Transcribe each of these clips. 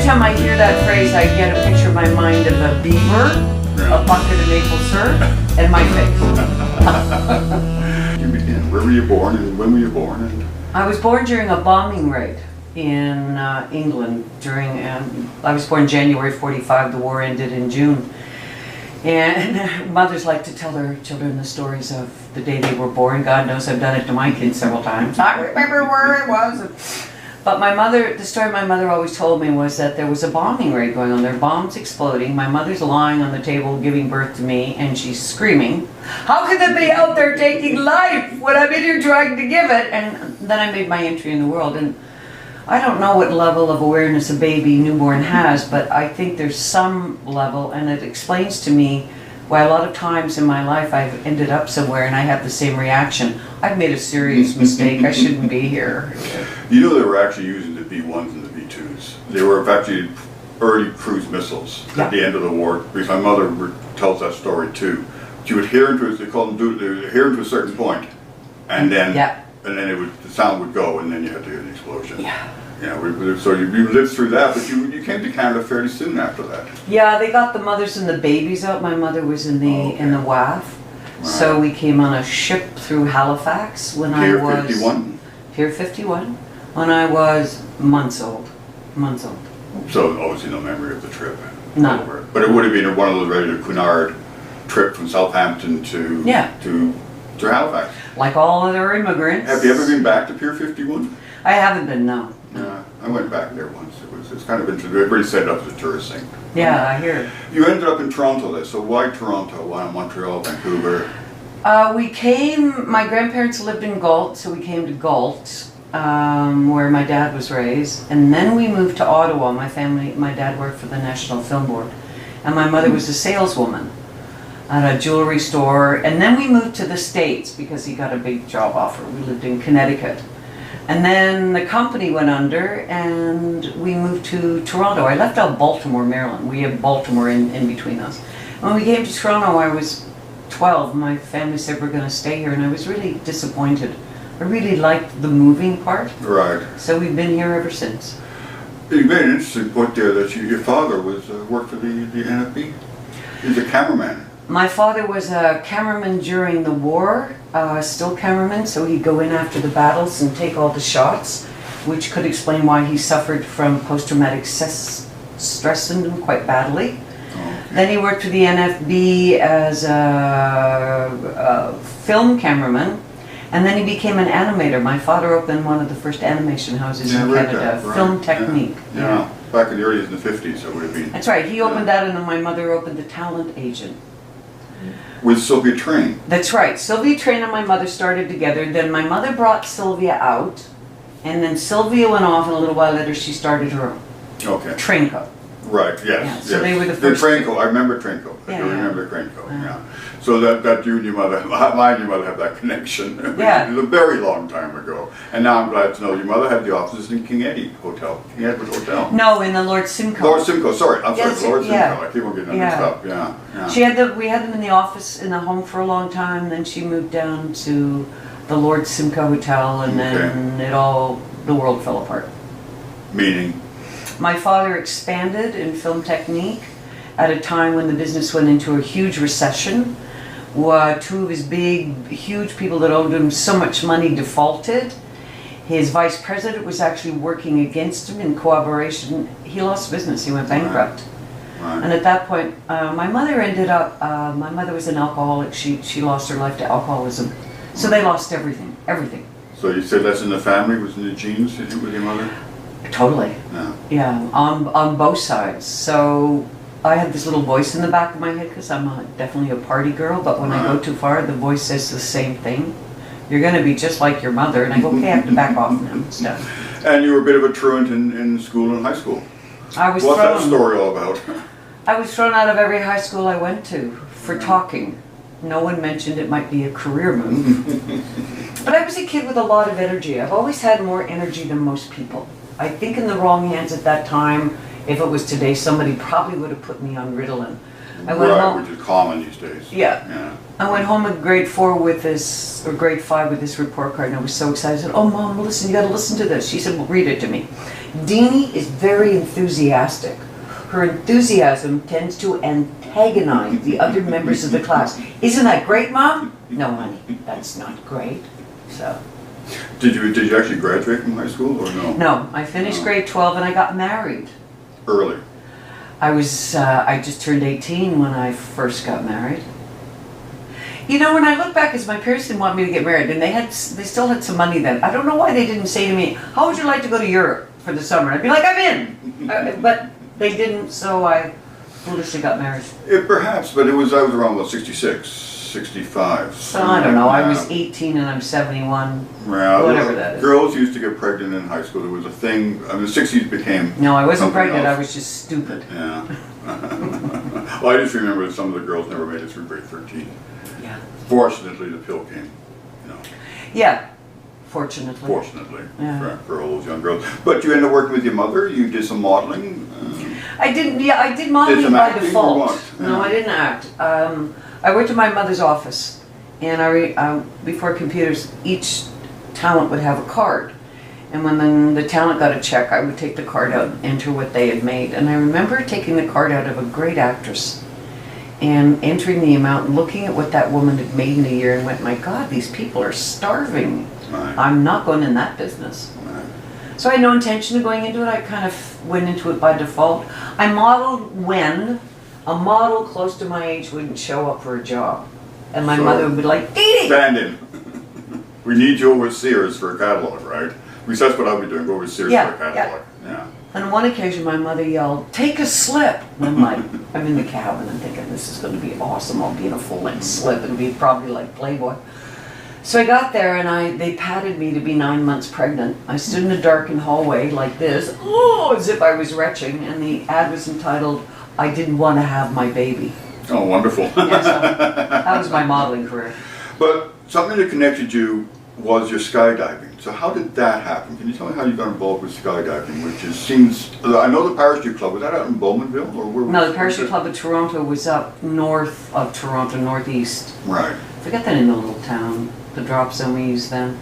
time I hear that phrase, I get a picture in my mind of a beaver, a bucket of maple syrup, and my face. Where were you born and when were you born? I was born during a bombing raid in England. I was born January 45, the war ended in June. And mothers like to tell their children the stories of the day they were born. God knows I've done it to my kids several times. I remember where it was. But the story my mother always told me was that there was a bombing raid going on. There were bombs exploding. My mother's lying on the table giving birth to me, and she's screaming, "How could they be out there taking life when I'm in here trying to give it?" And then I made my entry in the world. And I don't know what level of awareness a baby newborn has, but I think there's some level, and it explains to me why a lot of times in my life I've ended up somewhere and I have the same reaction. I've made a serious mistake. I shouldn't be here. You know, they were actually using the B-1s and the B-2s. They were actually early cruise missiles at the end of the war, because my mother tells that story too. She would hear into, they call them, they would hear into a certain point, and then the sound would go, and then you had to hear the explosion. Yeah. Yeah, so you lived through that, but you came to Canada fairly soon after that. Yeah, they got the mothers and the babies out. My mother was in the WAF, so we came on a ship through Halifax when I was Pier 51 when I was months old. So obviously no memory of the trip. None. But it would have been one of those regular Cunard trip from Southampton to Halifax. Like all other immigrants. Have you ever been back to Pier 51? I haven't been, no. I went back there once. It's kind of interesting. Everybody set it up as a tourist thing. Yeah, I hear it. You ended up in Toronto then, so why Toronto? Why Montreal, Vancouver? My grandparents lived in Galt, so we came to Galt, where my dad was raised. And then we moved to Ottawa. My dad worked for the National Film Board. And my mother was a saleswoman at a jewelry store. And then we moved to the States because he got a big job offer. We lived in Connecticut. And then the company went under and we moved to Toronto. I left out Baltimore, Maryland. We have Baltimore in between us. When we came to Toronto, I was 12. My family said we're going to stay here, and I was really disappointed. I really liked the moving part. Right. So we've been here ever since. You made an interesting point there that your father worked for the NFB. He's a cameraman. My father was a cameraman during the war, still cameraman, so he'd go in after the battles and take all the shots, which could explain why he suffered from post-traumatic stress syndrome quite badly. Okay. Then he worked for the NFB as a film cameraman, and then he became an animator. My father opened one of the first animation houses in Canada, Film Technique. Yeah, back in the early 50s it would have been. That's right, he opened that, and then my mother opened the Talent Agent. With Sylvia Train. That's right. Sylvia Train and my mother started together. Then my mother brought Sylvia out, and then Sylvia went off, and a little while later she started her own. Okay. Trainco. Right, yes. Yeah, so they were the first. The Trainco, I remember Trainco. I remember Trainco, So that you and your mother, mine and your mother have that connection. Yeah. It was a very long time ago. And now I'm glad to know your mother had the offices in King Edward Hotel. No, in the Lord Simcoe. Lord Simcoe, sorry. I'm sorry, Lord Simcoe. Yeah. I keep on getting that mixed up. Yeah. We had them in the office in the home for a long time. Then she moved down to the Lord Simcoe Hotel, and then the world fell apart. Meaning? My father expanded in Film Technique at a time when the business went into a huge recession. Two of his huge people that owed him so much money defaulted. His vice president was actually working against him in cooperation. He lost business. He went bankrupt. Right. And at that point, my mother my mother was an alcoholic. She lost her life to alcoholism. So they lost everything. So you said that's in the family, was in the genes with your mother? Totally. Yeah, on both sides. So I have this little voice in the back of my head because I'm definitely a party girl, but when I go too far, the voice says the same thing. You're going to be just like your mother. And I go, okay, I have to back off now. Stuff. And you were a bit of a truant in school and high school. What's that story all about? I was thrown out of every high school I went to for talking. No one mentioned it might be a career move. But I was a kid with a lot of energy. I've always had more energy than most people. I think in the wrong hands at that time, if it was today, somebody probably would have put me on Ritalin. I went Right, home. which is common these days. Yeah. I went home in grade 4 with this, or grade 5 with this report card, and I was so excited. I said, "Oh, Mom, listen, you gotta listen to this." She said, "Well, read it to me." Dini is very enthusiastic. Her enthusiasm tends to antagonize the other members of the class. Isn't that great, Mom? No, honey, that's not great. So. Did you actually graduate from high school or no? No, I finished grade 12 and I got married. Early. I just turned 18 when I first got married. You know, when I look back, as my parents didn't want me to get married, and they still had some money then. I don't know why they didn't say to me, "How would you like to go to Europe for the summer?" I'd be like, "I'm in." But they didn't, so I foolishly got married. Perhaps, but I was around about 66, 65. So I don't know. I was 18 and I'm 71. Well, whatever that is. Girls used to get pregnant in high school. There was a thing. I mean, the 60s became. No, I wasn't something pregnant. else. I was just stupid. Yeah. Well, I just remember that some of the girls never made it through grade 13. Yeah. Fortunately, the pill came. You know. Yeah. Fortunately. Fortunately, Yeah. for all those young girls. But you ended up working with your mother. You did some modeling. I didn't. Yeah, I did modeling some by acting or default. what? No, Yeah. I didn't act. I worked in my mother's office, and before computers, each talent would have a card, and when the talent got a check, I would take the card out and enter what they had made. And I remember taking the card out of a great actress, and entering the amount, and looking at what that woman had made in a year, and went, "My God, these people are starving. Right. I'm not going in that business." Right. So I had no intention of going into it. I kind of went into it by default. I modeled when a model close to my age wouldn't show up for a job. And my So- mother would be like, "Dini!" Stand in. We need you over at Sears for a catalog, right? Because that's what I'll be doing, go over to Sears Yeah, for a catalog. Yeah. On one occasion, my mother yelled, "Take a slip." And I'm like, I'm in the cab and I'm thinking, this is going to be awesome. I'll be in a full-length slip. It'll be probably like Playboy. So I got there and they patted me to be 9 months pregnant. I stood in a darkened hallway like this, as if I was retching, and the ad was entitled, "I didn't want to have my baby." Oh, wonderful. Yeah, so that was my modeling career. But something that connected you was your skydiving. So how did that happen? Can you tell me how you got involved with skydiving, I know the Parachute Club, was that out in Bowmanville? Or where No, the was Parachute it? Club of Toronto was up north of Toronto, northeast. Right. I forget the name of the little town, the drop zone we used then.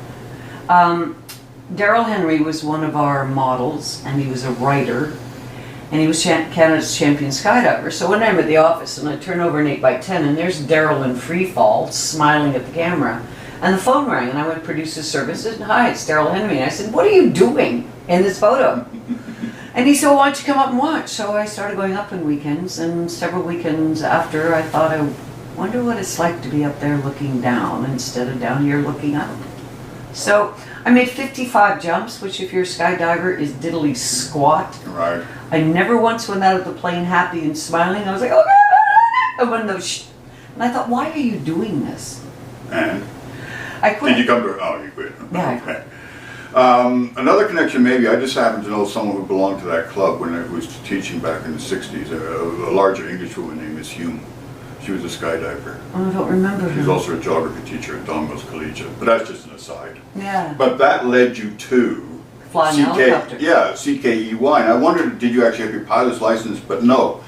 Daryl Henry was one of our models, and he was a writer, and he was Canada's champion skydiver. So one night I'm at the office, and I turn over an 8x10, and there's Daryl in free fall, smiling at the camera. And the phone rang, and I went to producer's services, and "Hi, it's Daryl Henry." And I said, "What are you doing in this photo?" And he said, "Well, why don't you come up and watch?" So I started going up on weekends, and several weekends after, I thought, I wonder what it's like to be up there looking down instead of down here looking up. So I made 55 jumps, which if you're a skydiver is diddly squat. Right. I never once went out of the plane happy and smiling. I was like, "Oh, God!" And one of those, and I thought, why are you doing this? And? I quit. Did you come to, oh, you quit. Yeah, I Okay. Another connection maybe, I just happen to know someone who belonged to that club when I was teaching back in the 60s, a larger English woman named Miss Hume. She was a skydiver. Oh, I don't remember She was her. also a geography teacher at Don Mills Collegiate, but that's just an aside. Yeah. But that led you to Flying helicopter. Yeah, CKEY. And I wondered, did you actually have your pilot's license? But no.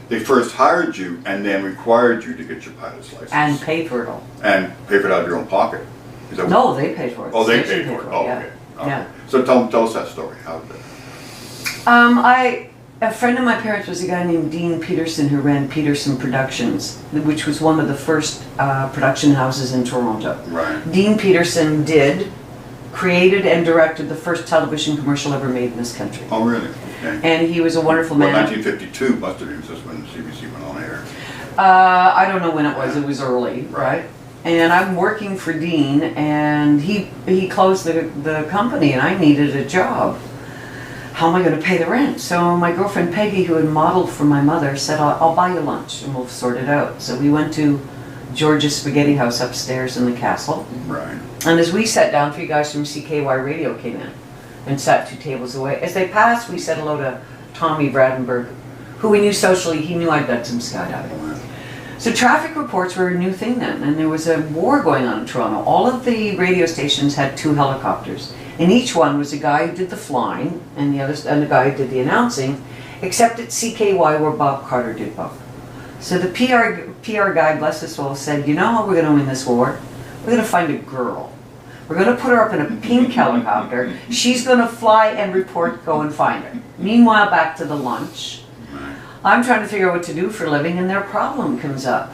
They first hired you and then required you to get your pilot's license. And pay for it all. And pay for it out of your own pocket. Is that No, they paid for it. Oh, they Station paid for it. Oh, yeah. okay. Okay. Yeah. So tell us that story. How did that? A friend of my parents was a guy named Dean Peterson who ran Peterson Productions, which was one of the first production houses in Toronto. Right. Dean Peterson created and directed the first television commercial ever made in this country. Oh, really? Okay. And he was a wonderful Well, man. 1952 must have been just when CBC went on air. I don't know when it was early, right? And I'm working for Dean, and he closed the company, and I needed a job. How am I going to pay the rent? So my girlfriend Peggy, who had modeled for my mother, said, I'll buy you lunch and we'll sort it out. So we went to George's Spaghetti House upstairs in the castle. Right. And as we sat down, 3 guys from CKY Radio came in and sat 2 tables away. As they passed, we said hello to Tommy Bradenberg, who we knew socially. He knew I'd done some skydiving. So traffic reports were a new thing then, and there was a war going on in Toronto. All of the radio stations had 2 helicopters, and each one was a guy who did the flying and the guy who did the announcing, except at CKY where Bob Carter did both. So the PR guy, bless his soul, said, you know how we're going to win this war? We're going to find a girl. We're going to put her up in a pink helicopter. She's going to fly and report, go and find her. Meanwhile, back to the lunch. I'm trying to figure out what to do for a living, and their problem comes up.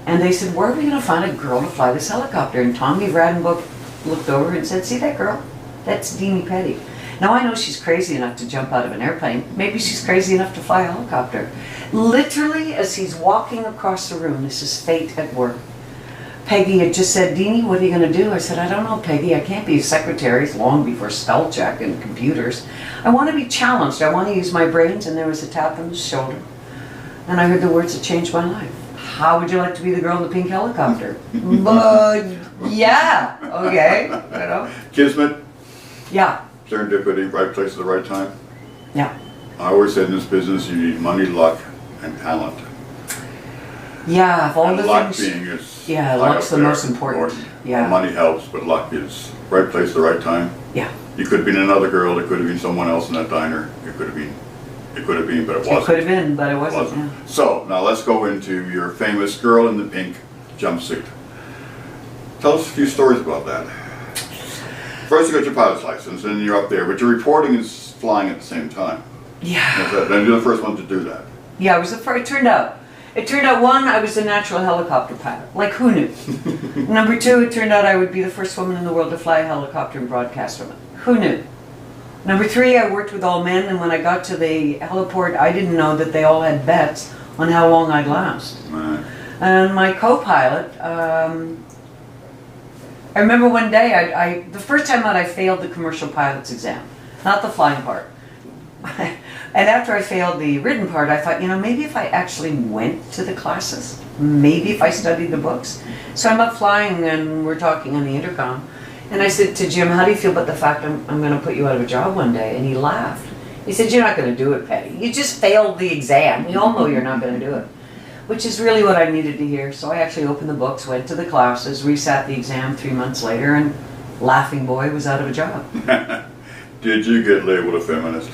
And they said, where are we going to find a girl to fly this helicopter? And Tommy Vradenbook looked over and said, see that girl? That's Dini Petty. Now I know she's crazy enough to jump out of an airplane. Maybe she's crazy enough to fly a helicopter. Literally, as he's walking across the room, this is fate at work. Peggy had just said, Dini, what are you going to do? I said, I don't know, Peggy. I can't be a secretary. It's long before spell check and computers. I want to be challenged. I want to use my brains. And there was a tap on his shoulder. And I heard the words that changed my life. How would you like to be the girl in the pink helicopter? Yeah, okay, you know. Kismet? Yeah. Serendipity, right place at the right time? Yeah. I always said in this business you need money, luck, and talent. Yeah, of all and the luck things. being is Yeah, high luck's up the there, most important. Yeah. Well, money helps, but luck is right place at the right time. Yeah. You could have been another girl, it could have been someone else in that diner. It could have been, but it wasn't. It could have been, but it wasn't. Yeah. So, now let's go into your famous girl in the pink jumpsuit. Tell us a few stories about that. First you got your pilot's license, and you're up there, but your reporting is flying at the same time. Yeah. And you're the first one to do that. Yeah, I was the first. It turned out, one, I was a natural helicopter pilot. Like, who knew? Number two, it turned out I would be the first woman in the world to fly a helicopter and broadcast from it. Who knew? Number three, I worked with all men, and when I got to the heliport, I didn't know that they all had bets on how long I'd last. Right. And my co-pilot, I remember one day, the first time out I failed the commercial pilot's exam, not the flying part. And after I failed the written part, I thought, you know, maybe if I actually went to the classes, maybe if I studied the books. So I'm up flying and we're talking on the intercom. And I said to Jim, how do you feel about the fact I'm going to put you out of a job one day? And he laughed. He said, you're not going to do it, Patty. You just failed the exam. We all know you're not going to do it. Which is really what I needed to hear. So I actually opened the books, went to the classes, resat the exam 3 months later, and laughing boy was out of a job. Did you get labeled a feminist?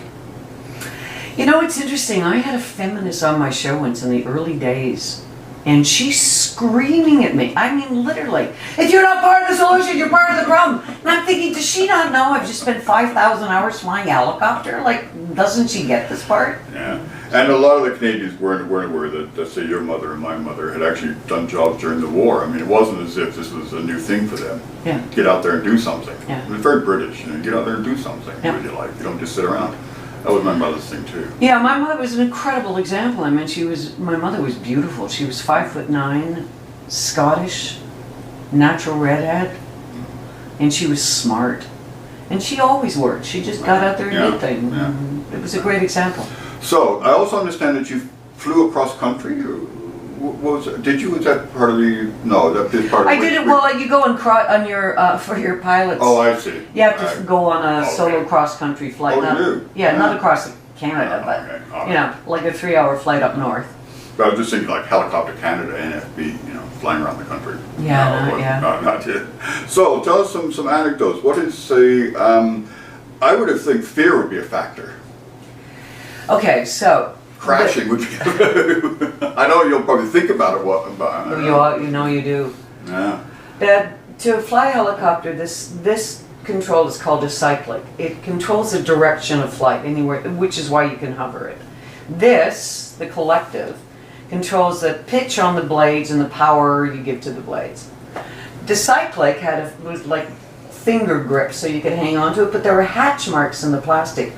You know, it's interesting. I had a feminist on my show once in the early days, and she's screaming at me. I mean, literally, if you're not part of the solution, you're part of the problem. And I'm thinking, does she not know I've just spent 5,000 hours flying a helicopter? Like, doesn't she get this part? Yeah. And a lot of the Canadians weren't aware that, let's say, your mother and my mother had actually done jobs during the war. I mean, it wasn't as if this was a new thing for them. Yeah. Get out there and do something. Yeah. It was very British. You know, get out there and do something Yeah. with your life. You don't just sit around. That was my mother's thing too. Yeah, my mother was an incredible example. I mean, my mother was beautiful. She was 5'9", Scottish, natural redhead, and she was smart. And she always worked. She just got out there and did things. Yeah. It was a great example. So, I also understand that you flew across country. What was it? Did you? Was that part of the? No, that is part of. I did it. Well, you go on your for your pilots. Oh, I see. You have to go on a solo cross-country flight. Oh, not, you do? Yeah, not across Canada, but Okay. you know, like a 3-hour flight up north. But I was just thinking like Helicopter Canada, NFB, you know, flying around the country. Yeah, Not yet. So tell us some anecdotes. What is I would have think fear would be a factor. Okay, so Crashing would be. I know you'll probably think about it. you know you do. Yeah. To fly a helicopter, this control is called a cyclic. It controls the direction of flight anywhere, which is why you can hover it. This, the collective, controls the pitch on the blades and the power you give to the blades. The cyclic was like finger grip, so you could hang on to it, but there were hatch marks in the plastic.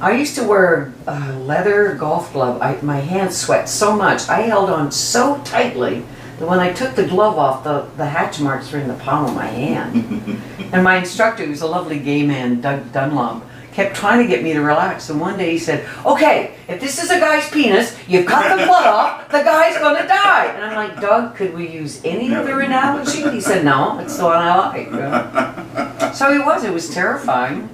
I used to wear a leather golf glove. My hands sweat so much. I held on so tightly that when I took the glove off, the hatch marks were in the palm of my hand. And my instructor, who was a lovely gay man, Doug Dunlop, kept trying to get me to relax. And one day he said, okay, if this is a guy's penis, you cut the blood off, the guy's gonna die. And I'm like, Doug, could we use any other analogy? He said, no, it's the one I like. So it was terrifying.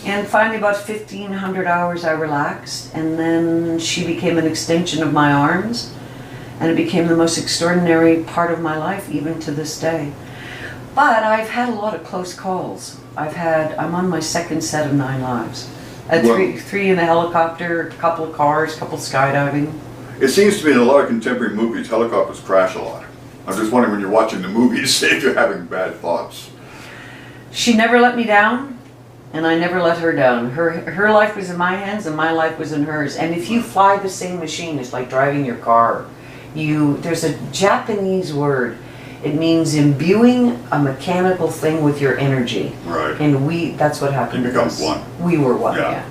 And finally, about 1,500 hours, I relaxed, and then she became an extension of my arms, and it became the most extraordinary part of my life, even to this day. But I've had a lot of close calls. I'm on my second set of 9 lives. I had three in a helicopter, a couple of cars, a couple skydiving. It seems to me in a lot of contemporary movies, helicopters crash a lot. I'm just wondering when you're watching the movies if you're having bad thoughts. She never let me down, and I never let her down. Her life was in my hands, and my life was in hers. And if you fly the same machine, it's like driving your car. There's a Japanese word. It means imbuing a mechanical thing with your energy. Right. And that's what happened You to become us. one. We were one, yeah.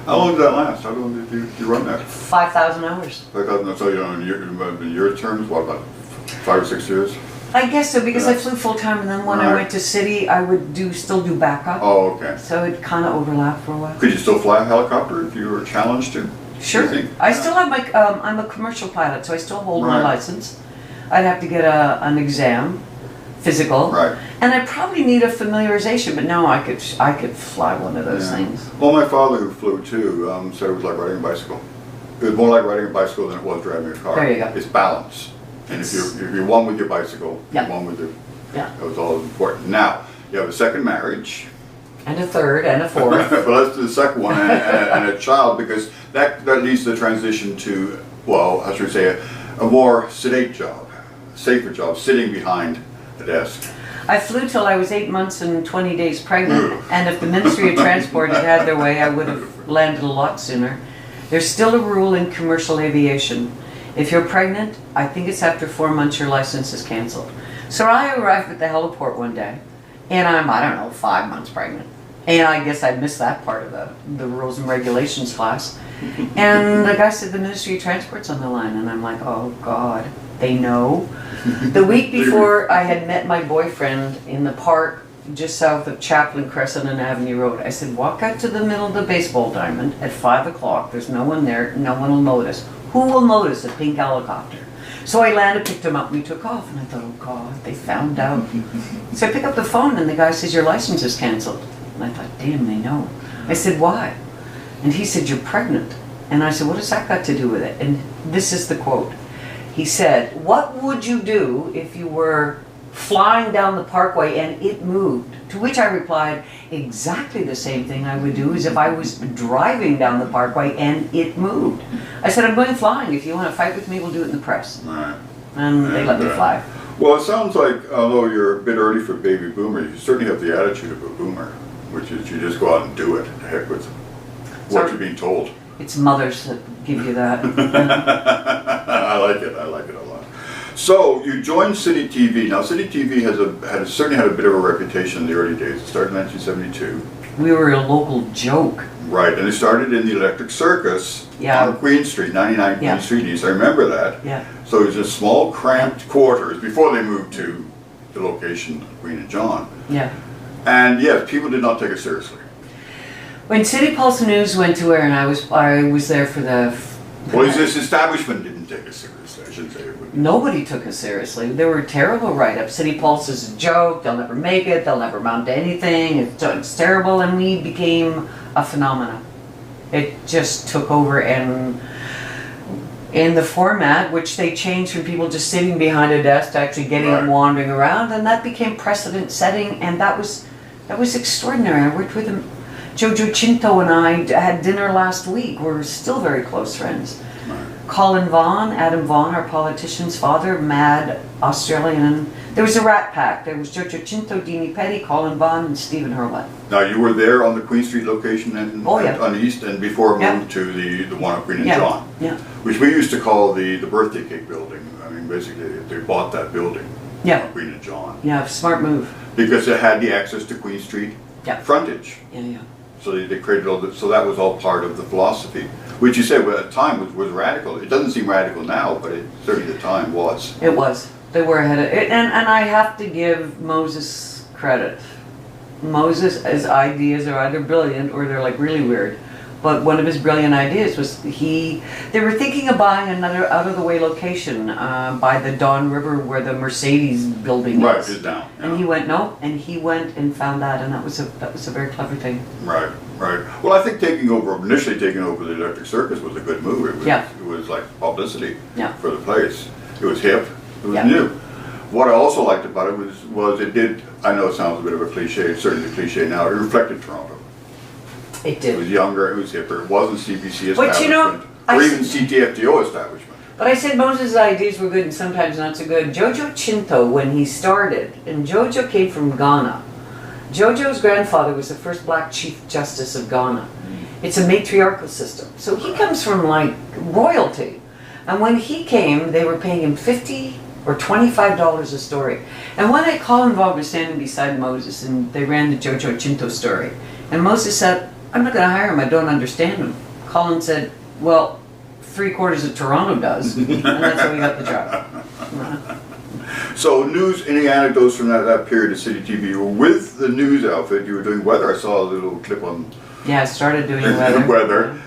How long did that last? How long did you run that? 5,000 hours. 5,000, so in your terms, what, about 5 or 6 years? I guess so, because I flew full time, and then when I went to city, I would still do backup. Oh, okay. So it kind of overlapped for a while. Could you still fly a helicopter if you were challenged to? Sure. I still have my, I'm a commercial pilot, so I still hold my license. I'd have to get an exam, physical. Right. And I probably need a familiarization, but no, I could fly one of those things. Well, my father, who flew too, said it was like riding a bicycle. It was more like riding a bicycle than it was driving a car. There you go. It's balance. And if you're one with your bicycle, you're one with your, that was all important. Now, you have a second marriage. And a third, and a fourth. But let's do the second one, and a child, because that leads to the transition to, well, I should say, a more sedate job, a safer job, sitting behind the desk. I flew till I was 8 months and 20 days pregnant, and if the Ministry of Transport had their way, I would have landed a lot sooner. There's still a rule in commercial aviation. If you're pregnant, I think it's after 4 months your license is canceled. So I arrived at the heliport one day, and I'm, I don't know, 5 months pregnant. And I guess I missed that part of the rules and regulations class. And the guy said, the Ministry of Transport's on the line. And I'm like, oh God, they know. The week before, I had met my boyfriend in the park just south of Chaplin Crescent and Avenue Road. I said, walk out to the middle of the baseball diamond at 5 o'clock. There's no one there. No one will notice. Who will notice a pink helicopter? So I landed, picked him up, and we took off. And I thought, oh God, they found out. So I pick up the phone, and the guy says, your license is canceled. And I thought, damn, they know. I said, why? And he said, you're pregnant. And I said, what has that got to do with it? And this is the quote. He said, what would you do if you were flying down the parkway and it moved? To which I replied, exactly the same thing I would do as if I was driving down the parkway and it moved. I said, I'm going flying. If you want to fight with me, we'll do it in the press. Right. And they let me fly. Well, it sounds like, although you're a bit early for baby boomer, you certainly have the attitude of a boomer, which is you just go out and do it. To heck with what you're being told. It's mothers that give you that. I like it a lot. So you joined City TV. Now City TV certainly had a bit of a reputation in the early days. It started in 1972. We were a local joke. Right, and it started in the Electric Circus on Queen Street, 99 Queen Street East. I remember that. Yeah. So it was just small, cramped quarters before they moved to the location Queen and John. Yeah. And yes, people did not take it seriously. When City Pulse News went to air, and I was there for the. Well, this establishment didn't take it seriously. I shouldn't say it would. Nobody took us seriously. There were terrible write-ups. City Pulse is a joke. They'll never make it. They'll never amount to anything. It's terrible, and we became a phenomenon. It just took over, and in the format, which they changed from people just sitting behind a desk to actually getting up and wandering around, and that became precedent-setting, and that was extraordinary. I worked with him. Jojo Cinto and I had dinner last week. We're still very close friends. Right. Colin Vaughan, Adam Vaughan, our politician's father, mad Australian. And there was a rat pack. There was Jojo Cinto, Dini Petty, Colin Vaughan, and Stephen Hurlett. Now you were there on the Queen Street location and on the east, and before moved to the one on Queen and John, which we used to call the birthday cake building. I mean, basically they bought that building on Queen and John. Yeah, smart move. Because it had the access to Queen Street frontage. Yeah. So they created all that. So that was all part of the philosophy, which you said at the time was radical. It doesn't seem radical now, but it certainly at the time was. It was. They were ahead of it, and I have to give Moses credit. Moses' ideas are either brilliant or they're like really weird. But one of his brilliant ideas was they were thinking of buying another out-of-the-way location by the Don River where the Mercedes building is. Right, is down. Yeah. And he went, no, and he went and found that, and that was a very clever thing. Right. Well, I think initially taking over the Electric Circus was a good move. It was like publicity for the place. It was hip. It was new. What I also liked about it was it did, I know it sounds a bit of a cliche, it's certainly a cliche now, it reflected Toronto. It did. It was younger, it was hipper, it wasn't CBC establishment, or even CTFDO establishment. But I said Moses' ideas were good and sometimes not so good. Jojo Chinto, when he started, and Jojo came from Ghana. Jojo's grandfather was the first black chief justice of Ghana. It's a matriarchal system. So he comes from like royalty. And when he came, they were paying him $50 or $25 a story. And one night Colin Vaughn was standing beside Moses and they ran the Jojo Chinto story. And Moses said, I'm not going to hire him, I don't understand him. Colin said, well, 3/4 of Toronto does. And that's how we got the job. So news, any anecdotes from that period of City TV? You were with the news outfit, you were doing weather. I saw a little clip on Yeah, I started doing weather. weather.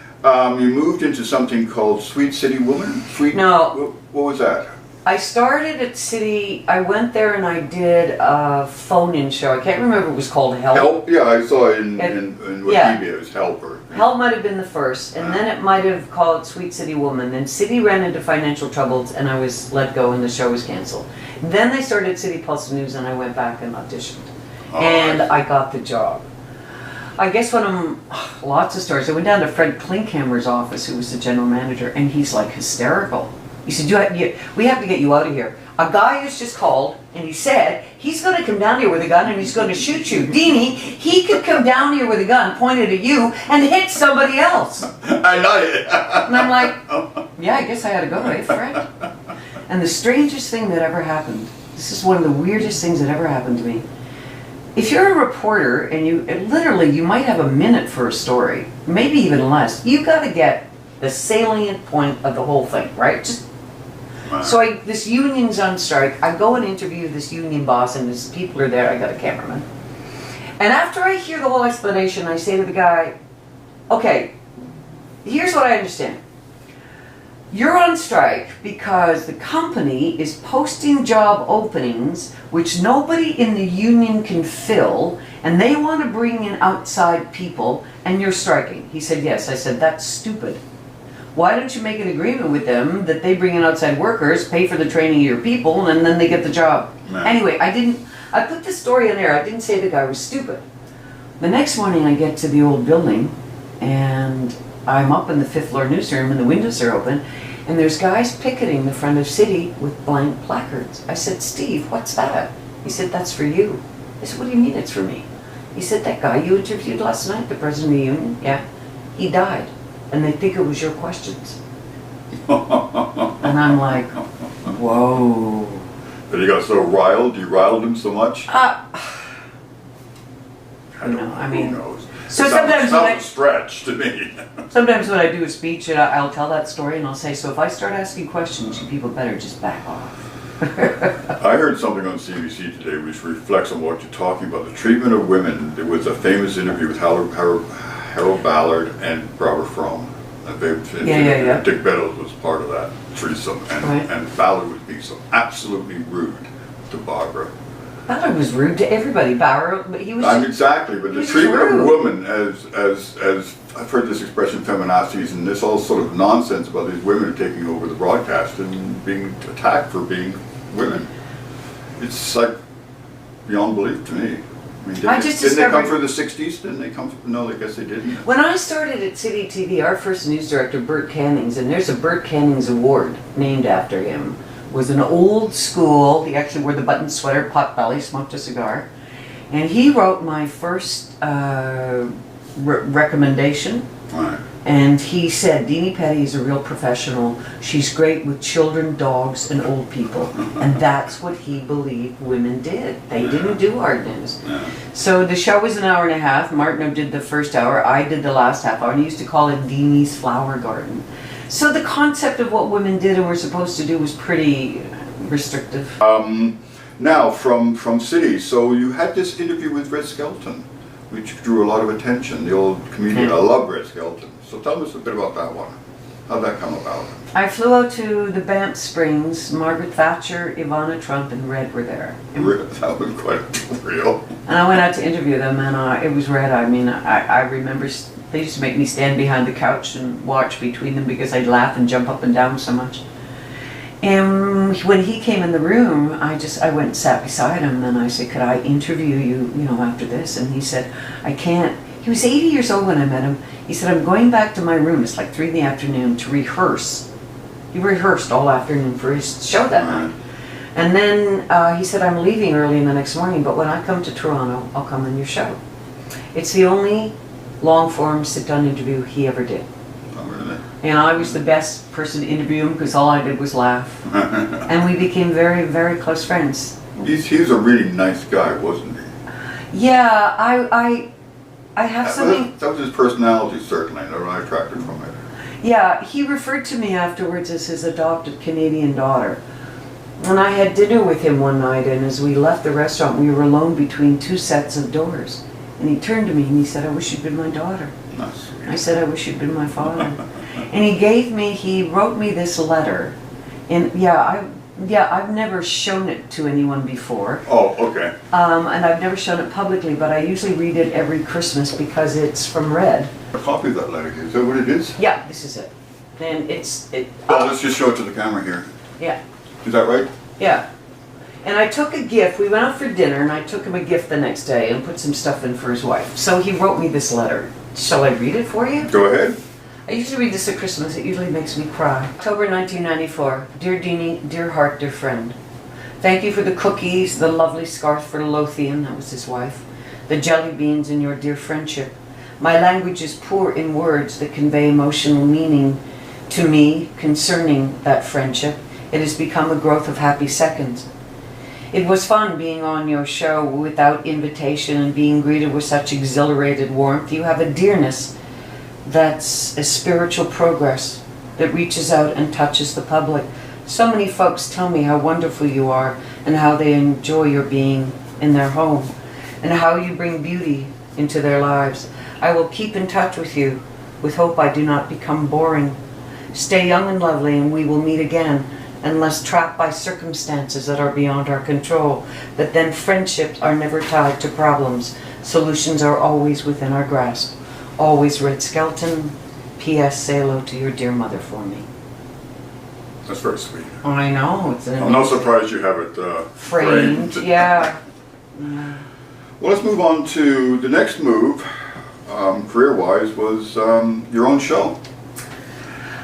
You moved into something called Sweet City Woman? No. What was that? I started at City, I went there and I did a phone-in show. I can't remember if it was called Help. Help? Yeah, I saw it in Wikipedia. Yeah. It was Helper. Help might have been the first, and then it might have called Sweet City Woman. Then City ran into financial troubles and I was let go and the show was canceled. Then they started City Pulse News and I went back and auditioned. And I got the job. I guess lots of stories. I went down to Fred Klinkhammer's office, who was the general manager, and he's like hysterical. He said, we have to get you out of here. A guy has just called, and he said, he's going to come down here with a gun and he's going to shoot you. Dini, he could come down here with a gun pointed at you and hit somebody else. I know it. And I'm like, yeah, I guess I had to go, eh, Fred? And the strangest thing that ever happened, this is one of the weirdest things that ever happened to me. If you're a reporter and you might have a minute for a story, maybe even less, you got to get the salient point of the whole thing, right? So this union's on strike. I go and interview this union boss and there's people are there. I got a cameraman. And after I hear the whole explanation, I say to the guy, okay, here's what I understand. You're on strike because the company is posting job openings which nobody in the union can fill and they want to bring in outside people and you're striking. He said, yes. I said, that's stupid. Why don't you make an agreement with them that they bring in outside workers, pay for the training of your people, and then they get the job? Man. Anyway, I put the story in there. I didn't say the guy was stupid. The next morning I get to the old building and I'm up in the 5th floor newsroom and the windows are open and there's guys picketing the front of City with blank placards. I said, Steve, what's that? He said, that's for you. I said, what do you mean it's for me? He said, that guy you interviewed last night, the president of the union, yeah, he died. And they think it was your questions. And I'm like, whoa. But he got so riled, you riled him so much? Who knows? So sometimes it's a stretch to me. Sometimes when I do a speech, I'll tell that story and I'll say, so if I start asking questions, you people better just back off. I heard something on CBC today which reflects on what you're talking about, the treatment of women. There was a famous interview with Harold Ballard and Robert Fromm. Yeah. Dick Beddoes was part of that threesome, and Ballard was being so absolutely rude to Barbara. Ballard was rude to everybody. But he was. Exactly, but the treatment of a woman as I've heard this expression, feminazis, and this all sort of nonsense about these women taking over the broadcast and being attacked for being women. It's like beyond belief to me. I mean, didn't they come through the 60s? Didn't they come from, no, I guess they didn't. When I started at City TV, our first news director, Bert Cannings, and there's a Bert Cannings Award named after him, was an old school, he actually wore the button sweater, pot belly, smoked a cigar, and he wrote my first recommendation. Right. And he said, Dini Petty is a real professional. She's great with children, dogs, and old people. And that's what he believed women did. They didn't do hard news. Yeah. So the show was an hour and a half. Martineau did the first hour. I did the last half hour. And he used to call it Dini's Flower Garden. So the concept of what women did and were supposed to do was pretty restrictive. Now, from City, so you had this interview with Red Skelton, which drew a lot of attention, the old comedian. I love Red Skelton. So tell us a bit about that one. How'd that come about? I flew out to the Banff Springs. Margaret Thatcher, Ivana Trump, and Red were there. That was quite real. And I went out to interview them, and it was Red. I mean, I remember they used to make me stand behind the couch and watch between them because I'd laugh and jump up and down so much. And when he came in the room, I went and sat beside him, and I said, could I interview you, after this? And he said, I can't. He was 80 years old when I met him. He said, I'm going back to my room, it's like 3 in the afternoon, to rehearse He rehearsed all afternoon for his show that night. And then he said, I'm leaving early in the next morning, but when I come to Toronto, I'll come on your show. It's the only long-form sit-down interview he ever did. Oh, really? And I was the best person to interview him because all I did was laugh. And we became very, very close friends. He was a really nice guy, wasn't he? Yeah, I have something... That was his personality, certainly, that I attracted from it. Yeah, he referred to me afterwards as his adopted Canadian daughter. And I had dinner with him one night, and as we left the restaurant, we were alone between two sets of doors. And he turned to me and he said, I wish you'd been my daughter. That's sweet. I said, I wish you'd been my father. And he wrote me this letter. And I've never shown it to anyone before. Oh, okay. And I've never shown it publicly, but I usually read it every Christmas because it's from Red. A copy of that letter, is that what it is? Yeah, this is it. And Let's just show it to the camera here. Yeah. Is that right? Yeah. And I took a gift. We went out for dinner, and I took him a gift the next day and put some stuff in for his wife. So he wrote me this letter. Shall I read it for you? Go ahead. I usually read this at Christmas. It usually makes me cry. October 1994. Dear Dini, dear heart, dear friend. Thank you for the cookies, the lovely scarf for Lothian, that was his wife, the jelly beans, and your dear friendship. My language is poor in words that convey emotional meaning to me concerning that friendship. It has become a growth of happy seconds. It was fun being on your show without invitation and being greeted with such exhilarated warmth. You have a dearness that's a spiritual progress that reaches out and touches the public. So many folks tell me how wonderful you are and how they enjoy your being in their home and how you bring beauty into their lives. I will keep in touch with you with hope I do not become boring. Stay young and lovely, and we will meet again, unless trapped by circumstances that are beyond our control. But then friendships are never tied to problems. Solutions are always within our grasp. Always Red Skelton. P.S. Say hello to your dear mother for me. That's very sweet. I know. I'm not surprised you have it framed. Yeah. Well, let's move on to the next move, career-wise, was your own show.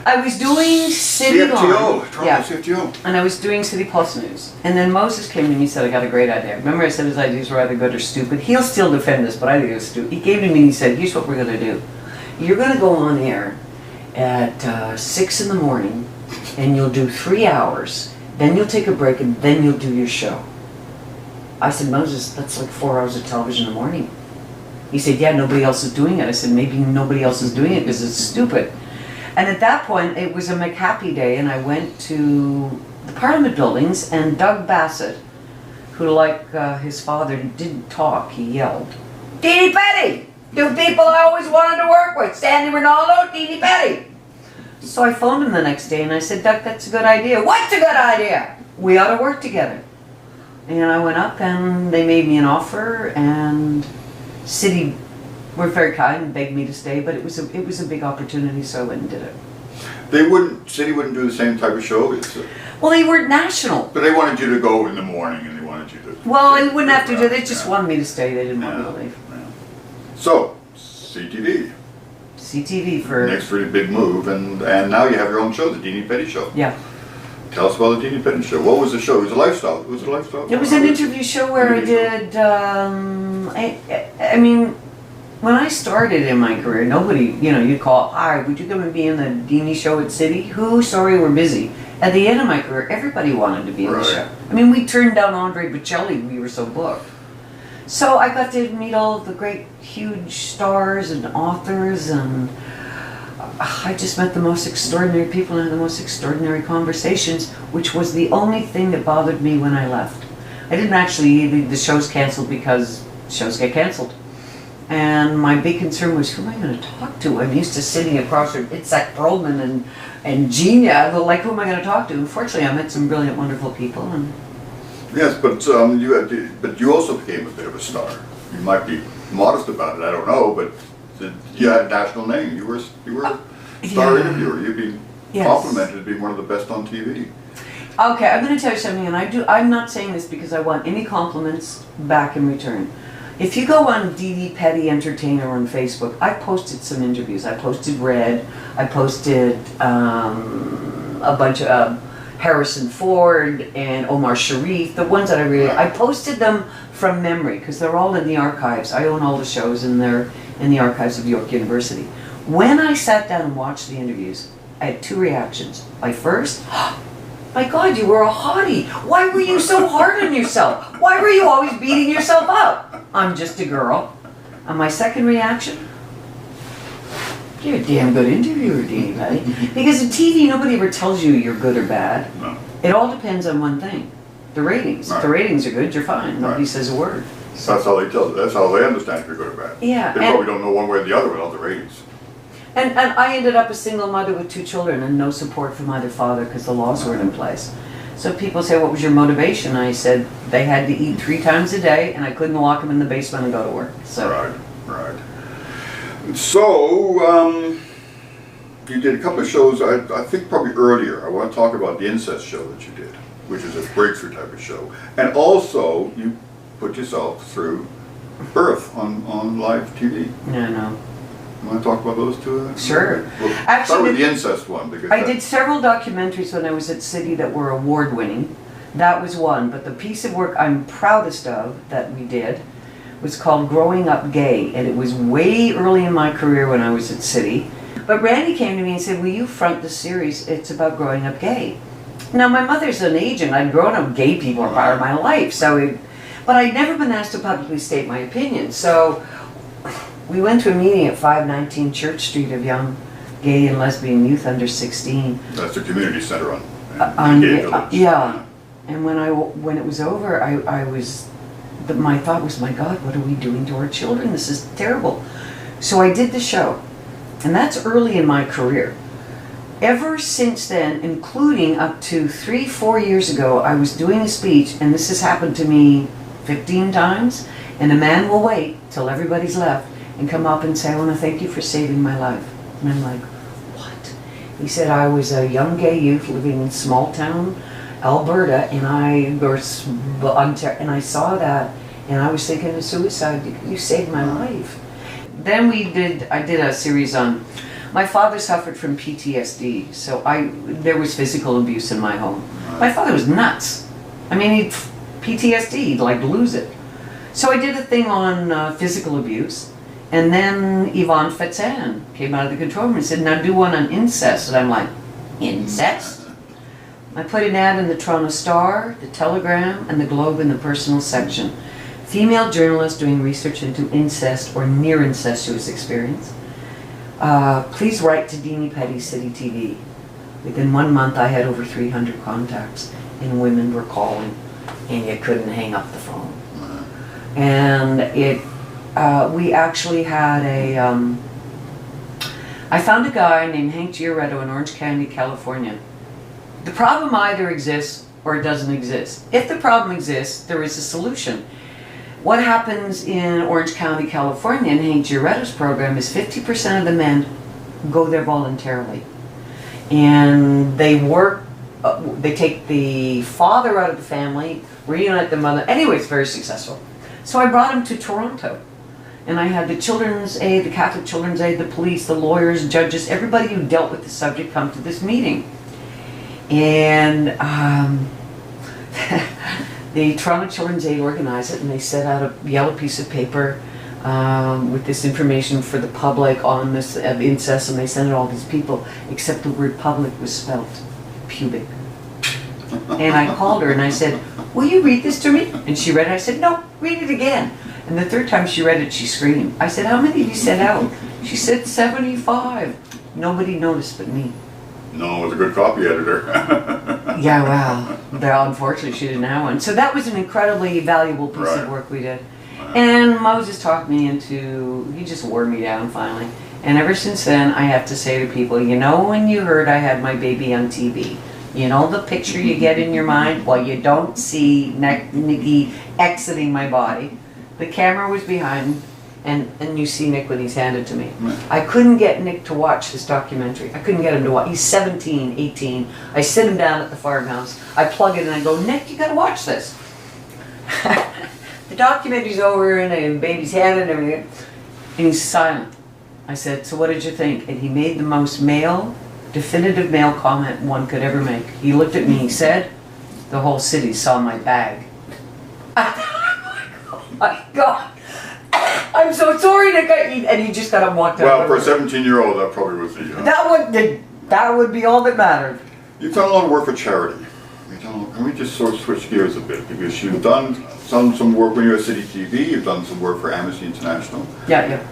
I was doing City CFTO, Line. Toronto CFTO. And I was doing City Plus News. And then Moses came to me and said, I got a great idea. Remember I said his ideas were either good or stupid? He'll still defend this, but I think it was stupid. He came to me and he said, here's what we're going to do. You're going to go on air at 6 in the morning, and you'll do 3 hours. Then you'll take a break, and then you'll do your show. I said, Moses, that's like 4 hours of television in the morning. He said, yeah, nobody else is doing it. I said, maybe nobody else is doing it because it's stupid. And at that point, it was a McHappy day, and I went to the Parliament buildings, and Doug Bassett, who, like his father, didn't talk, he yelled, Dini Petty! 2 people I always wanted to work with, Sandy Ronaldo, Dini Petty! So I phoned him the next day, and I said, Doug, that's a good idea. What's a good idea? We ought to work together. And I went up, and they made me an offer, and City were very kind and begged me to stay, but it was a big opportunity, so I went and did it. City wouldn't do the same type of show? Well, they were national. But they wanted you to go in the morning, and they wanted you to... Well, they wouldn't have to do. They just wanted me to stay. They didn't want me to leave. Yeah. So, CTV. CTV for... Next really big move, and now you have your own show, the Dini Petty Show. Yeah. Tell us about the Dini Petty Show. What was the show? It was a lifestyle. It was a lifestyle. It was an interview show where I did... I mean... When I started in my career, nobody, you'd call, hi, would you come and be in the Dini show at City? Who? Sorry, we're busy. At the end of my career, everybody wanted to be in the show. I mean, we turned down Andre Bocelli, we were so booked. So I got to meet all the great, huge stars and authors, and I just met the most extraordinary people and had the most extraordinary conversations, which was the only thing that bothered me when I left. I didn't actually, the show's canceled because shows get canceled. And my big concern was, who am I going to talk to? I'm used to sitting across from Itzhak Perlman and Gina. Like, who am I going to talk to? Unfortunately, I met some brilliant, wonderful people. And yes, but you also became a bit of a star. You might be modest about it, I don't know, but you had a national name. You were a star interviewer. You'd be complimented as being one of the best on TV. Okay, I'm going to tell you something, and I'm not saying this because I want any compliments back in return. If you go on Dini Petty Entertainer on Facebook, I posted some interviews. I posted Red. I posted a bunch of Harrison Ford and Omar Sharif, the ones that I really, I posted them from memory because they're all in the archives. I own all the shows and they're in the archives of York University. When I sat down and watched the interviews, I had two reactions. My first, my God, you were a hottie. Why were you so hard on yourself? Why were you always beating yourself up? I'm just a girl. And my second reaction, you're a damn good interviewer, Dini, buddy. Because in TV, nobody ever tells you you're good or bad. No. It all depends on one thing, the ratings. Right. If the ratings are good, you're fine. Nobody Right. says a word. That's how they tell. That's how they understand if you're good or bad. Yeah, They and- probably don't know one way or the other without the ratings. And I ended up a single mother with two children and no support from either father because the laws weren't in place. So people say, what was your motivation? I said, they had to eat 3 times a day and I couldn't lock them in the basement and go to work. So. Right. So, you did a couple of shows, I think probably earlier. I want to talk about the incest show that you did, which is a breakthrough type of show. And also, you put yourself through birth on live TV. Yeah, no. You want to talk about those two? Sure. Well, Actually, start with the incest one. Because I did several documentaries when I was at City that were award-winning. That was one, but the piece of work I'm proudest of that we did was called Growing Up Gay, and it was way early in my career when I was at City. But Randy came to me and said, will you front the series? It's about growing up gay. Now, my mother's an agent. I'd grown up gay people a part of my life, but I'd never been asked to publicly state my opinion. So we went to a meeting at 519 Church Street of young gay and lesbian youth under 16. That's the community center on Yeah, Gay Village. yeah. And when it was over, my thought was, my God, what are we doing to our children? This is terrible. So I did the show, and that's early in my career. Ever since then, including up to 3-4 years ago, I was doing a speech, and this has happened to me 15 times, and a man will wait till everybody's left and come up and say, I want to thank you for saving my life. And I'm like, what? He said, I was a young gay youth living in small town Alberta, and I saw that, and I was thinking of suicide. You saved my life. Then I did a series on, my father suffered from PTSD, so there was physical abuse in my home. My father was nuts. I mean, PTSD, he'd like lose it. So I did a thing on physical abuse, and then Yvonne Fetzan came out of the control room and said, now do one on incest. And I'm like, incest? I put an ad in the Toronto Star, the Telegram, and the Globe in the personal section. Female journalist doing research into incest or near incestuous experience. Please write to Dini Petty, City TV. Within 1 month, I had over 300 contacts, and women were calling, and you couldn't hang up the phone. And we actually had I found a guy named Hank Giaretto in Orange County, California. The problem either exists or it doesn't exist. If the problem exists, there is a solution. What happens in Orange County, California, in Hank Giaretto's program is 50% of the men go there voluntarily. And they work, they take the father out of the family, reunite the mother. Anyway, it's very successful. So I brought him to Toronto. And I had the Children's Aid, the Catholic Children's Aid, the police, the lawyers, judges, everybody who dealt with the subject come to this meeting. And the Toronto Children's Aid organized it, and they set out a yellow piece of paper with this information for the public on this incest, and they sent it to all these people, except the word public was spelt pubic. And I called her and I said, will you read this to me? And she read it. I said, no, read it again. And the third time she read it, she screamed. I said, how many did you send out? She said 75. Nobody noticed but me. No, it was a good copy editor. Yeah, well, unfortunately she didn't have one. So that was an incredibly valuable piece of work we did. And Moses talked me into, he just wore me down finally. And ever since then, I have to say to people, you know when you heard I had my baby on TV, you know the picture you get in your mind? Well, you don't see Nicky exiting my body. The camera was behind, and you see Nick when he's handed to me. I couldn't get Nick to watch this documentary. I couldn't get him to watch. He's 17, 18. I sit him down at the farmhouse. I plug it and I go, Nick, you gotta watch this. The documentary's over and the baby's handed and everything. And he's silent. I said, so what did you think? And he made the most male definitive male comment one could ever make. He looked at me, he said, the whole city saw my bag. Oh my God. I'm so sorry to cut you. And he just got up and walked out. Well, for a 17-year-old, that probably was the... That would be all that mattered. You've done a lot of work for charity. Can we just sort of switch gears a bit? Because you've done some work when you were at City TV, you've done some work for Amnesty International. Yeah.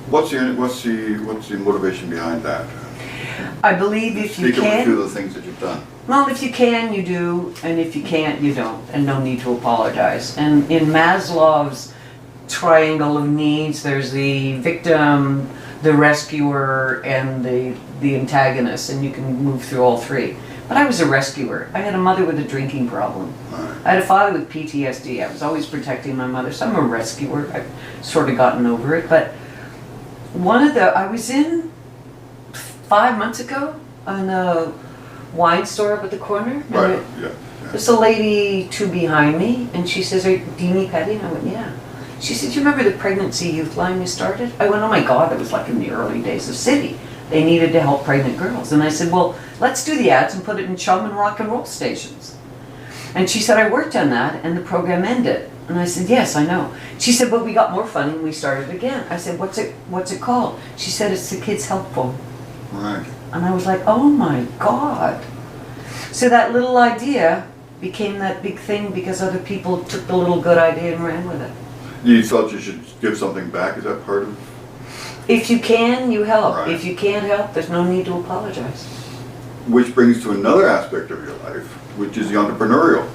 What's the motivation behind that? I believe if you Speak of a can... few of the things that you've done. Well, if you can, you do, and if you can't, you don't, and no need to apologize. And in Maslow's triangle of needs, there's the victim, the rescuer, and the antagonist, and you can move through all three. But I was a rescuer. I had a mother with a drinking problem. Right. I had a father with PTSD. I was always protecting my mother, so I'm a rescuer. I've sort of gotten over it. But I was in 5 months ago in a wine store up at the corner. Right, yeah. There's a lady two behind me, and she says, "Are you Dini Petty?" And I went, "Yeah." She said, "Do you remember the pregnancy youth line you started?" I went, "Oh my God, that was like in the early days of City. They needed to help pregnant girls." And I said, "Well, let's do the ads and put it in chum and rock and roll stations." And she said, "I worked on that and the program ended." And I said, "Yes, I know." She said, "But we got more funding and we started again." I said, What's it called?" She said, "It's the Kids Help Phone." Right. And I was like, oh my God. So that little idea became that big thing because other people took the little good idea and ran with it. You thought you should give something back? Is that part of... If you can, you help. Right. If you can't help, there's no need to apologize. Which brings to another aspect of your life, which is the entrepreneurial.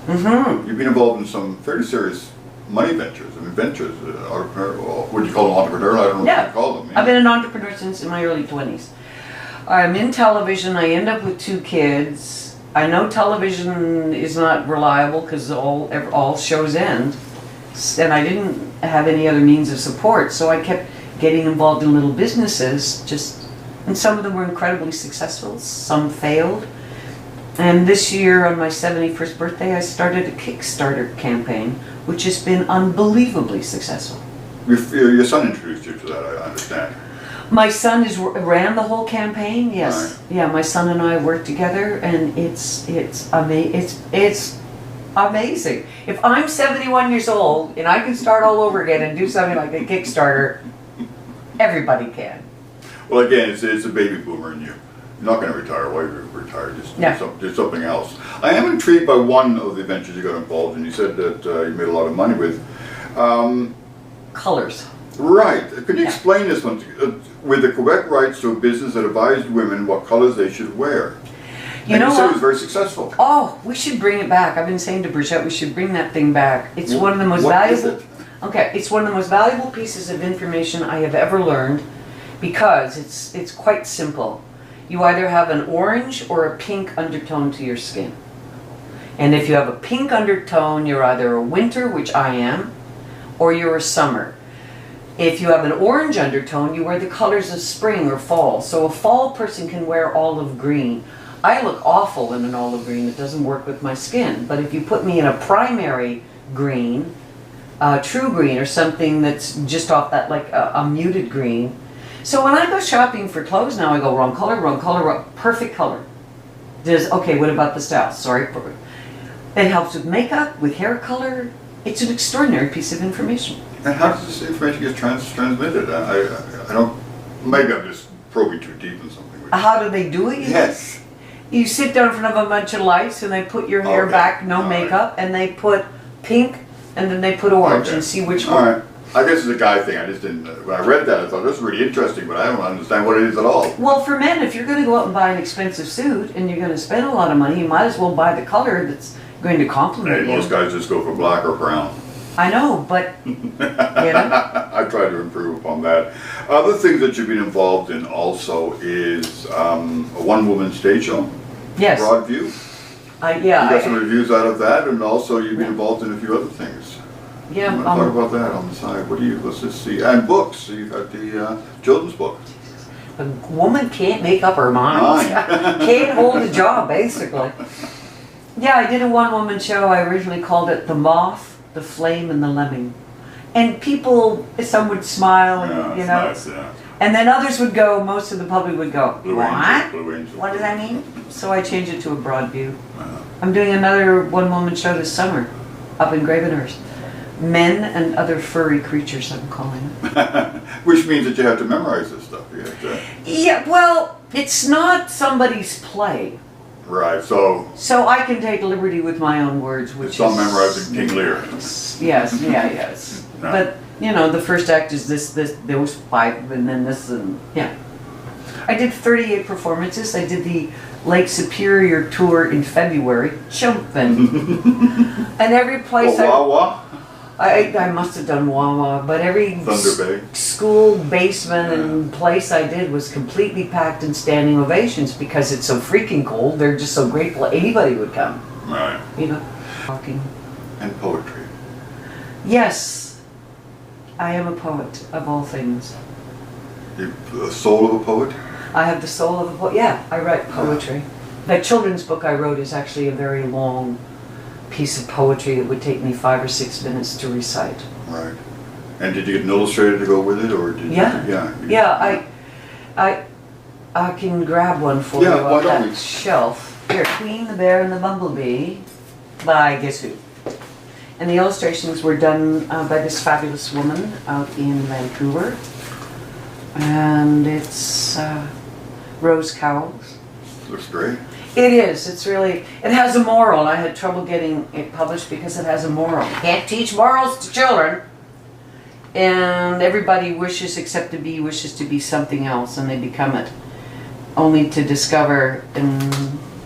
Mm-hmm. You've been involved in some fairly serious money ventures. I mean, entrepreneurial. Would you call them entrepreneurial? I don't know what you call them. I've been an entrepreneur since in my early 20s. I'm in television. I end up with 2 kids. I know television is not reliable because all shows end. And I didn't have any other means of support, so I kept getting involved in little businesses, and some of them were incredibly successful, some failed. And this year, on my 71st birthday, I started a Kickstarter campaign, which has been unbelievably successful. Your son introduced you to that, I understand. My son ran the whole campaign, yes. Right. Yeah, my son and I worked together, and it's amazing. If I'm 71 years old and I can start all over again and do something like a Kickstarter, everybody can. Well, again, it's a baby boomer in you. You're not going to retire while you're retired. Just do something else. I am intrigued by one of the ventures you got involved in. You said that you made a lot of money with. Colors. Right. Could you explain this one? With the Quebec rights to a business that advised women what colors they should wear. You said it was very successful. Oh, we should bring it back. I've been saying to Brigitte, we should bring that thing back. It's one of the most valuable. Is it? Okay, it's one of the most valuable pieces of information I have ever learned because it's quite simple. You either have an orange or a pink undertone to your skin. And if you have a pink undertone, you're either a winter, which I am, or you're a summer. If you have an orange undertone, you wear the colors of spring or fall. So a fall person can wear olive green. I look awful in an olive green. It doesn't work with my skin. But if you put me in a primary green, true green, or something that's just off that, like a muted green. So when I go shopping for clothes now, I go wrong color, perfect color. Okay, what about the style? Sorry. It helps with makeup, with hair color. It's an extraordinary piece of information. And how does this information get transmitted? I don't, maybe I'm just probing too deep in something. How do they do it? Yes. You sit down in front of a bunch of lights and they put your hair back, no makeup, and they put pink and then they put orange and see which one. All right. I guess it's a guy thing. I just didn't, when I read that, I thought this is really interesting, but I don't understand what it is at all. Well, for men, if you're going to go out and buy an expensive suit and you're going to spend a lot of money, you might as well buy the color that's going to complement you. Most guys just go for black or brown. I know, but, you know. I try to improve upon that. Other things that you've been involved in also is a one-woman stage show. Yes. Broadview. You got some reviews out of that, and also you've been involved in a few other things. Yeah. Talk about that on the side. Let's just see. And books. So you've got the children's book. A woman can't make up her mind. Can't hold a job, basically. Yeah, I did a one-woman show. I originally called it The Moth, The Flame, and the Lemming. And people, some would smile, and, you know. Nice, yeah. And then others would go, most of the public would go, Blue what? Angel, Blue Angel. What does that mean? So I changed it to a broad view. Uh, I'm doing another one-woman show this summer up in Gravenhurst. Men and Other Furry Creatures, I'm calling it. Which means that you have to memorize this stuff. You have to, Yeah, well, it's not somebody's play. right, so So I can take liberty with my own words, which it's all is... memorizing King Lear. Yes, yes. No. But, you know, the first act is this, those 5, and then this, and, yeah. I did 38 performances. I did the Lake Superior tour in February, jumping. And every place Wawa? I must have done Wawa, but every Thunder Bay. school basement and place I did was completely packed and standing ovations because it's so freaking cold. They're just so grateful anybody would come, Right. you know. Talking. And poetry. Yes, I am a poet of all things. The soul of a poet? I have the soul of a poet. Yeah, I write poetry. The children's book I wrote is actually a very long piece of poetry. It would take me 5 or 6 minutes to recite. Right. And did you get an illustrator to go with it, or did Yeah. you? Yeah. Yeah, I can grab one for Yeah, you why on don't that we? shelf. Here, Queen, the Bear, and the Bumblebee by Guess Who. And the illustrations were done by this fabulous woman out in Vancouver. And it's Rose Cowles. Looks great. It is. It's really, it has a moral. I had trouble getting it published because it has a moral. You can't teach morals to children. And everybody wishes, except the bee wishes to be something else, and they become it. Only to discover, and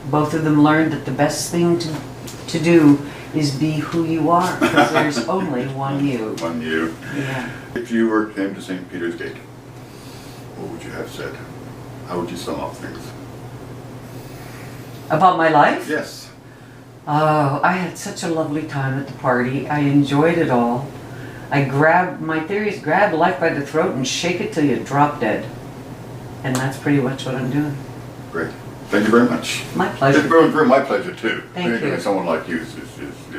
both of them learned that the best thing to do is be who you are, because there's only one you. One you. Yeah. If you came to St. Peter's Gate, what would you have said? How would you sum up things? About my life? Yes. Oh, I had such a lovely time at the party. I enjoyed it all. My theory is grab life by the throat and shake it till you drop dead. And that's pretty much what I'm doing. Great. Thank you very much. My It's pleasure. very my pleasure too. Thank Meeting you. someone like you is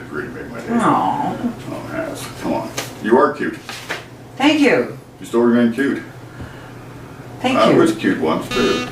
really made my day. Aww. Oh, yes. Come on. You are cute. Thank you. You still remain cute. Thank I you. was cute once too.